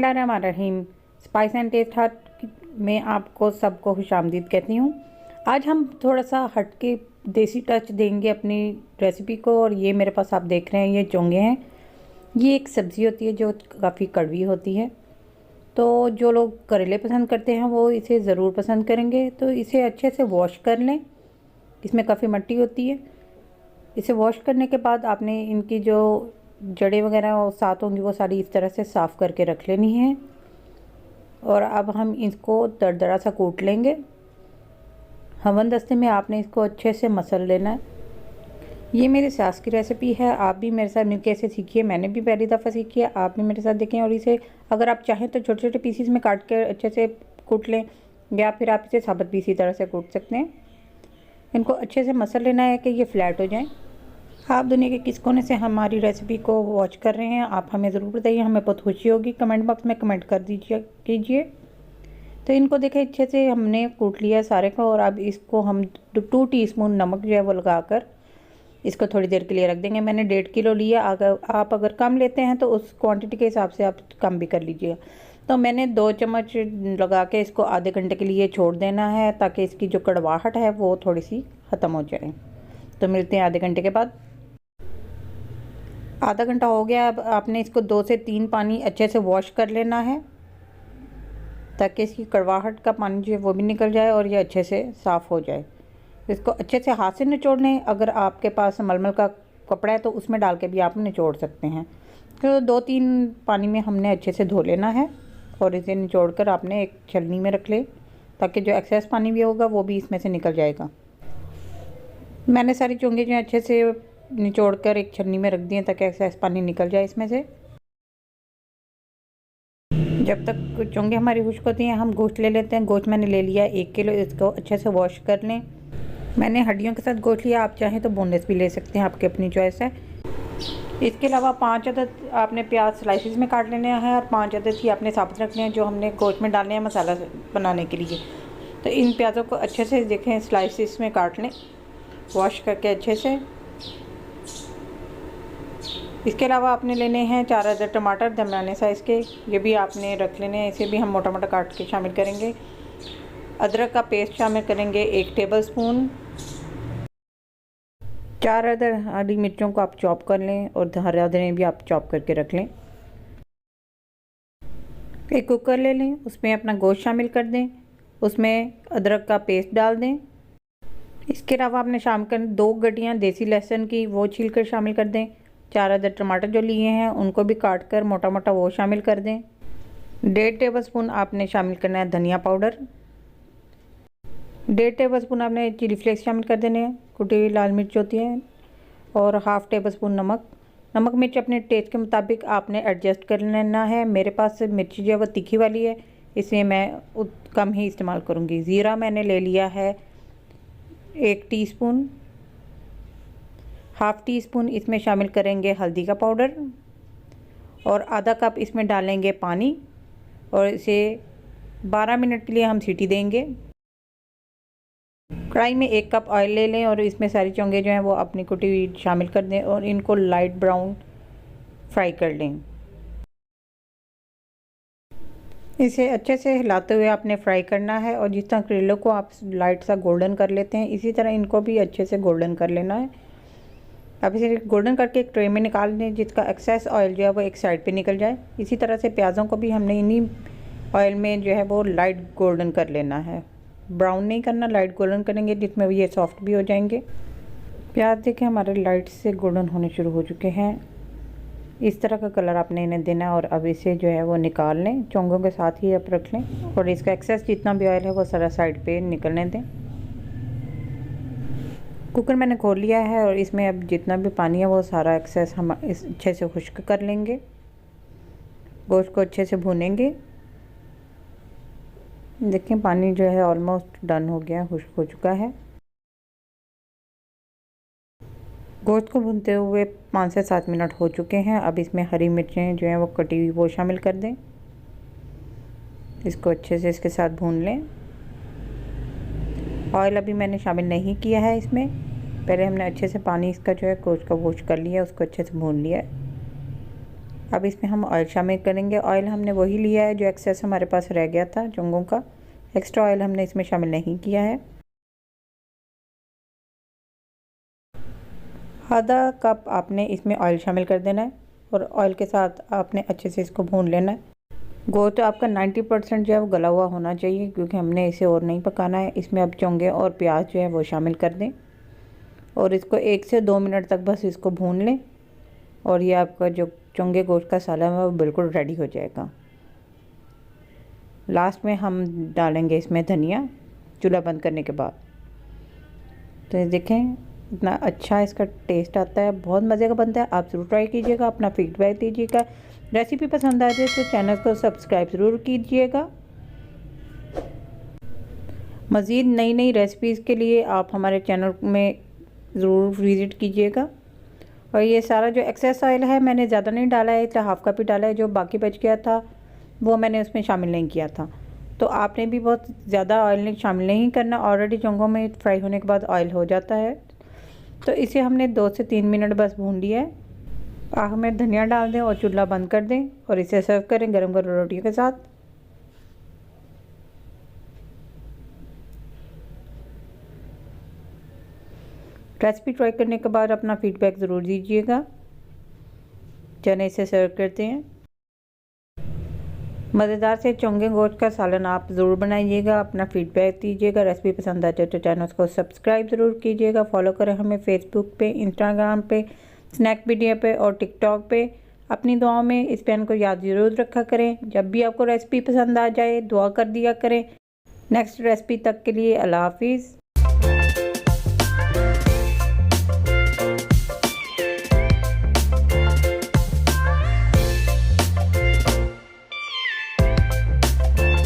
बिस्मिल्लाहिर्रहमानिर्रहीम। Spice and test हट में आपको सबको खुशामदीद कहती हूँ। आज हम थोड़ा सा हट के देसी टच देंगे अपनी रेसिपी को। और ये मेरे पास आप देख रहे हैं, ये चोंगे हैं। ये एक सब्ज़ी होती है जो काफ़ी कड़वी होती है, तो जो लोग करेले पसंद करते हैं वो इसे ज़रूर पसंद करेंगे। तो इसे अच्छे से वॉश कर लें, इसमें काफ़ी मिट्टी होती है। इसे वॉश करने के बाद आपने इनकी जो जड़ें वगैरह साथ होंगी वो सारी इस तरह से साफ़ करके रख लेनी है। और अब हम इसको दरदरा सा कूट लेंगे। हवन दस्ते में आपने इसको अच्छे से मसल लेना है। ये मेरे सास की रेसिपी है, आप भी मेरे साथ मिलकर ऐसे सीखिए। मैंने भी पहली दफ़ा सीखी है, आप भी मेरे साथ देखें। और इसे अगर आप चाहें तो छोटे छोटे पीसीस में काट कर अच्छे से कूट लें, या फिर आप इसे साबुत भी इसी तरह से कूट सकते हैं। इनको अच्छे से मसल लेना है कि ये फ्लैट हो जाएं। आप दुनिया के किस कोने से हमारी रेसिपी को वॉच कर रहे हैं, आप हमें ज़रूर बताइए, हमें बहुत खुशी होगी। कमेंट बॉक्स में कमेंट कर कीजिए। तो इनको देखें अच्छे से हमने कूट लिया सारे को। और अब इसको हम 2 टीस्पून नमक जो है वो लगाकर इसको थोड़ी देर के लिए रख देंगे। मैंने 1.5 किलो लिया, अगर कम लेते हैं तो उस क्वांटिटी के हिसाब से आप कम भी कर लीजिएगा। तो मैंने 2 चम्मच लगा के इसको आधे घंटे के लिए छोड़ देना है, ताकि इसकी जो कड़वाहट है वो थोड़ी सी ख़त्म हो जाए। तो मिलते हैं आधे घंटे के बाद। आधा घंटा हो गया। अब आपने इसको 2 से 3 पानी अच्छे से वॉश कर लेना है, ताकि इसकी कड़वाहट का पानी जो है वो भी निकल जाए और ये अच्छे से साफ़ हो जाए। इसको अच्छे से हाथ से निचोड़ लें। अगर आपके पास मलमल का कपड़ा है तो उसमें डाल के भी आप निचोड़ सकते हैं। तो 2-3 पानी में हमने अच्छे से धो लेना है और इसे निचोड़ कर आपने एक छलनी में रख ले, ताकि जो एक्सेस पानी भी होगा वो भी इसमें से निकल जाएगा। मैंने सारी चोंगे जो अच्छे से निचोड़ कर एक छन्नी में रख दिए, ताकि एक्सेस पानी निकल जाए इसमें से। जब तक चोंगे हमारी खुश्क होती हैं, हम गोश्त ले लेते हैं। गोश्त मैंने ले लिया 1 किलो। इसको अच्छे से वॉश कर लें। मैंने हड्डियों के साथ गोश्त लिया, आप चाहें तो बोनलेस भी ले सकते हैं, आपकी अपनी चॉइस है। इसके अलावा 5 अदद आपने प्याज स्लाइसिस में काट लेने हैं, और 5 अदद ही आपने साबुत रखने हैं, जो हमने गोश्त में डालने हैं मसाला बनाने के लिए। तो इन प्याज़ों को अच्छे से देखें स्लाइसिस में काट लें, वॉश करके अच्छे से। इसके अलावा आपने लेने हैं 4 अदद टमाटर दरमियाने साइज़ के, ये भी आपने रख लेने हैं। इसे भी हम मोटा मोटा काट के शामिल करेंगे। अदरक का पेस्ट शामिल करेंगे 1 टेबलस्पून। 4 अदद हरी मिर्चों को आप चॉप कर लें, और हरा धनिया भी आप चॉप करके रख लें। एक कुकर ले लें, उसमें अपना गोश्त शामिल कर दें, उसमें अदरक का पेस्ट डाल दें। इसके अलावा आपने शामिल कर 2 गड्डियाँ देसी लहसुन की, वो छील कर शामिल कर दें। 4 अदद टमाटर जो लिए हैं उनको भी काट कर मोटा मोटा वो शामिल कर दें। 1.5 टेबलस्पून आपने शामिल करना है धनिया पाउडर। 1.5 टेबलस्पून आपने चिली फ्लेक्स शामिल कर देने हैं, कुटी हुई लाल मिर्च होती है। और 1/2 टेबलस्पून नमक मिर्च अपने टेस्ट के मुताबिक आपने एडजस्ट कर लेना है। मेरे पास मिर्च जो है वो तीखी वाली है, इसलिए मैं कम ही इस्तेमाल करूँगी। ज़ीरा मैंने ले लिया है 1 टीस्पून। 1/2 टीस्पून इसमें शामिल करेंगे हल्दी का पाउडर, और आधा कप इसमें डालेंगे पानी, और इसे 12 मिनट के लिए हम सीटी देंगे। कढ़ाई में 1 कप ऑयल ले लें, और इसमें सारी चोंगे जो हैं वो अपनी कुटी हुई शामिल कर दें, और इनको लाइट ब्राउन फ्राई कर लें। इसे अच्छे से हिलाते हुए आपने फ्राई करना है, और जिस तरह करेलों को आप लाइट सा गोल्डन कर लेते हैं, इसी तरह इनको भी अच्छे से गोल्डन कर लेना है। अब इसे गोल्डन करके एक ट्रे में निकाल लें, जिसका एक्सेस ऑयल जो है वो एक साइड पे निकल जाए। इसी तरह से प्याज़ों को भी हमने इन्हीं ऑयल में जो है वो लाइट गोल्डन कर लेना है, ब्राउन नहीं करना, लाइट गोल्डन करेंगे, जिसमें ये सॉफ्ट भी हो जाएंगे। प्याज देखें हमारे लाइट से गोल्डन होने शुरू हो चुके हैं। इस तरह का कलर आपने इन्हें देना है। और अब इसे जो है वो निकाल लें, चोंगों के साथ ही आप रख लें, और इसका एक्सेस जितना भी ऑयल है वो सारा साइड पे निकलने दें। कुकर मैंने खोल लिया है, और इसमें अब जितना भी पानी है वो सारा एक्सेस हम इस अच्छे से खुश्क कर लेंगे। गोश्त को अच्छे से भूनेंगे। देखिए पानी जो है ऑलमोस्ट डन हो गया, खुश्क हो चुका है। गोश्त को भूनते हुए 5 से 7 मिनट हो चुके हैं। अब इसमें हरी मिर्चें जो हैं वो कटी हुई वो शामिल कर दें। इसको अच्छे से इसके साथ भून लें। ऑयल अभी मैंने शामिल नहीं किया है इसमें, पहले हमने अच्छे से पानी इसका जो है गोश्त का वॉश कर लिया, उसको अच्छे से भून लिया है। अब इसमें हम ऑयल शामिल करेंगे। ऑयल हमने वही लिया है जो एक्सेस हमारे पास रह गया था चोंगों का। एक्स्ट्रा ऑयल हमने इसमें शामिल नहीं किया है। आधा कप आपने इसमें ऑयल शामिल कर देना है और ऑयल के साथ आपने अच्छे से इसको भून लेना है। गोश्त तो आपका 90% जो है वो गला हुआ होना चाहिए, क्योंकि हमने इसे और नहीं पकाना है। इसमें अब चोंगे और प्याज जो है वो शामिल कर दें और इसको 1 से 2 मिनट तक बस इसको भून लें और ये आपका जो चोंगे गोश्त का सालन है वो बिल्कुल रेडी हो जाएगा। लास्ट में हम डालेंगे इसमें धनिया चूल्हा बंद करने के बाद। तो ये देखें इतना अच्छा इसका टेस्ट आता है, बहुत मज़े का बनता है। आप ज़रूर ट्राई कीजिएगा, अपना फीडबैक दीजिएगा। रेसिपी पसंद आ जाए तो चैनल को सब्सक्राइब ज़रूर कीजिएगा। मज़ीद नई नई रेसिपीज़ के लिए आप हमारे चैनल में ज़रूर विज़िट कीजिएगा। और ये सारा जो एक्सेस ऑयल है मैंने ज़्यादा नहीं डाला है, इतना हाफ़ कप ही डाला है। जो बाकी बच गया था वो मैंने उसमें शामिल नहीं किया था। तो आपने भी बहुत ज़्यादा ऑयल शामिल नहीं करना, ऑलरेडी चोंगों में फ्राई होने के बाद ऑयल हो जाता है। तो इसे हमने 2 से 3 मिनट बस भून लिया है। आग में धनिया डाल दें और चूल्हा बंद कर दें और इसे सर्व करें गरम गरम रोटियों के साथ। रेसिपी ट्राई करने के बाद अपना फीडबैक ज़रूर दीजिएगा। चने इसे सर्व करते हैं। मज़ेदार से चोंगे गोश्त का सालन आप ज़रूर बनाइएगा, अपना फीडबैक दीजिएगा। रेसिपी पसंद आए तो चैनल को सब्सक्राइब ज़रूर कीजिएगा। फॉलो करें हमें फेसबुक पे, इंस्टाग्राम पे, स्नैक मीडिया पे और टिकटॉक पे। अपनी दुआओं में इस पेन को याद ज़रूर रखा करें। जब भी आपको रेसिपी पसंद आ जाए दुआ कर दिया करें। नेक्स्ट रेसिपी तक के लिए अल्लाह हाफिज़।